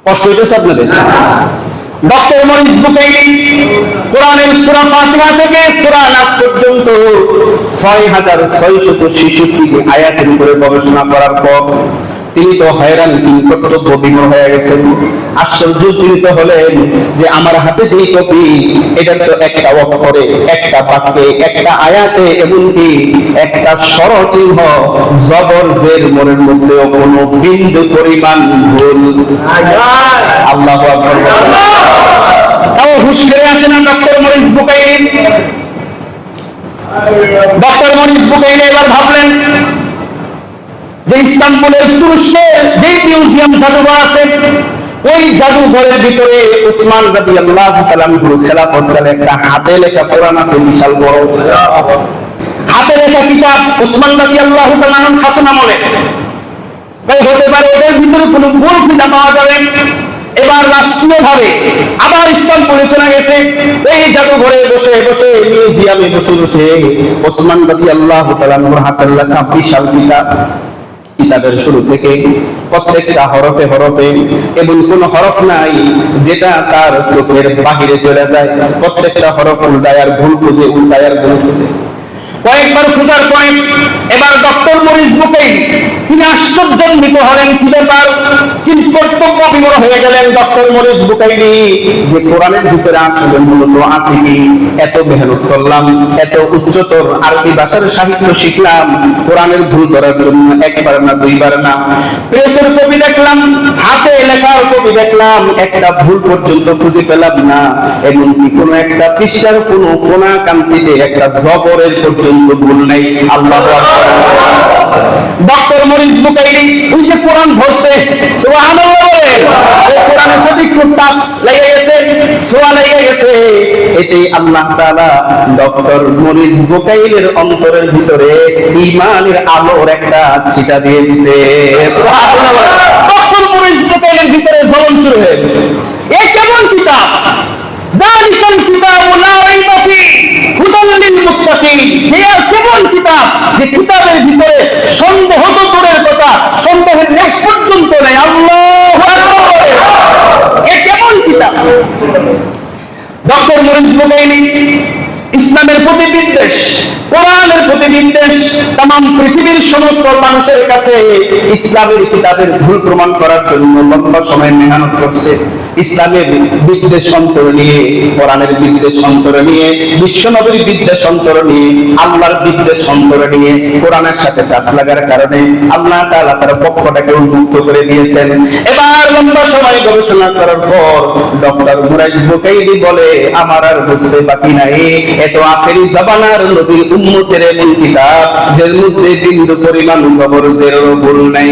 কষ্ট হইতেছে আপনাদের? ডক্টর মরিস বুকাইলি কোরআনের সূরা ফাতিহা থেকে সূরা নাস পর্যন্ত 6666 আয়াতের উপরে গবেষণা করার পর তিনি তো হয়রান, তিনি কর্তব্য বিমূঢ় হয়ে গেছেন। আশ্চর্যজনিত হলেন যে আমার হাতে যেই কপি, এটা তো একটা অক্ষরে, একটা বাক্যে, একটা আয়াতে, এমনকি একটা স্বরচিহ্ন জবর জের মোরের মধ্যেও কোনো বিন্দু পরিমাণ ভুল। আল্লাহু আকবার। তাও হুঁশ ফিরে আসে না doctor Morris Bucaille. Doctor Morris Bucaille এবার ভাবলেন যে ইস্তানবুলের তুরস্কে যে মিউজিয়াম জাদুঘর আছে, ওই জাদুঘরের ভিতরে উসমান রাদিয়াল্লাহু তাআলা আনহুর খেলাফতকালে একটা হাতে লেখা কোরআন আছে, বিশাল বড় হাতে লেখা কিতাব, উসমান রাদিয়াল্লাহু তাআলা আনহুর শাসনামলে। তাই হতে পারে এদের ভিতরে কোনো ভুল খুঁজে পাওয়া যাবে। এবার রাষ্ট্রীয়ভাবে আবার ইস্তানবুলে চলে গেছে, এই জাদুঘরে বসে বসে, মিউজিয়ামে বসে বসে উসমান রাদিয়াল্লাহু তাআলা আনহুর হাতের লেখা বিশাল কিতাব, কিতাবের শুরু থেকে প্রত্যেকটা হরফে হরফে, এবং কোন হরফ নাই যেটা তার চোখের বাহিরে চলে যায়। প্রত্যেকটা হরফ উল্টায়ার ভুল খুঁজে, উল্টায়ার ভুল খুঁজে কয়েকবার খোঁজার পরে এবার ডক্টর মরিস বুকাইলি তিনি আশ্চর্যান্বিত হলেন। কি ব্যাপার? কিন্তু কর্তব্য বিমূঢ় হয়ে গেলেন ডক্টর মরিস বুকাইলি যে কোরআনের ভিতরে আসলে মূলত আছে কি? এত মেহনত করলাম, এত উচ্চতর আরবি ভাষার সাহিত্য শিখলাম কোরআনের ভুল ধরার জন্য, একবার না দুইবার না। প্রেসের কপি দেখলাম, হাতে লেখার কপি দেখলাম, একটা ভুল পর্যন্ত খুঁজে পেলাম না। এমনকি কোন একটা পৃষ্ঠার কোন কোনা কাঞ্চিতে একটা জবরের পর্যন্ত ভুল নেই। আল্লাহু আকবার। ডক্টর মরিস বুকাইলি ওই যে কোরআন ধরছে, সুবহানাল্লাহ বলেন, এই কোরআনের সাথে একটু টাচ লেগে গেছে, ছোঁয়া লেগে গেছে। এতেই আল্লাহ তাআলা ডক্টর মরিস বুকাইলির অন্তরের ভিতরে ঈমানের আলোর একটা ছিটা দিয়ে দিয়েছে। সুবহানাল্লাহ। ডক্টর মরিস বুকাইলির ভিতরে জ্বলন শুরু হয়ে গেছে। এ কেমন কিতাব? জালিকাল কিতাবু লা রাইবা ফীহি হুদাল লিল মুত্তাকিন। এই কেমন কিতাব যে কিতাবের ভিতরে সন্দেহ তো দূরের কথা, সন্দেহের লেশ পর্যন্ত নেই। আল্লাহু আকবার। এ কেমন কিতাব? ডক্টর মরিস বুকাইলি ইসলামের প্রতি বিদ্বেষ, কোরআনের প্রতি বিদ্বেষ, তাম পৃথিবীর সমস্ত মানুষের কাছে ইসলামের কিতাবের ভুল প্রমাণ করার জন্য লম্বা সময় মেহনত করছে। ইসলামের বিদ্বেষ অন্তর নিয়ে, কোরআনের বিদ্বেষ অন্তর নিয়ে, বিশ্বনবীর বিদ্বেষ অন্তর নিয়ে, আল্লাহর বিদ্বেষ অন্তর নিয়ে কোরআনের সাথে টাচ লাগার কারণে আল্লাহ তাআলা তার পক্ষটাকে উন্মুক্ত করে দিয়েছেন। এবার লম্বা সময় গবেষণা করার পর ডক্টর মরিস বুকাইলি বলে, আমার আর বুঝতে বাকি নাই, এত আখেরি জামানার নবীর উম্মতের এমন কিতাব যার মধ্যে বিন্দু পরিমাণ জবর জের ভুল নাই।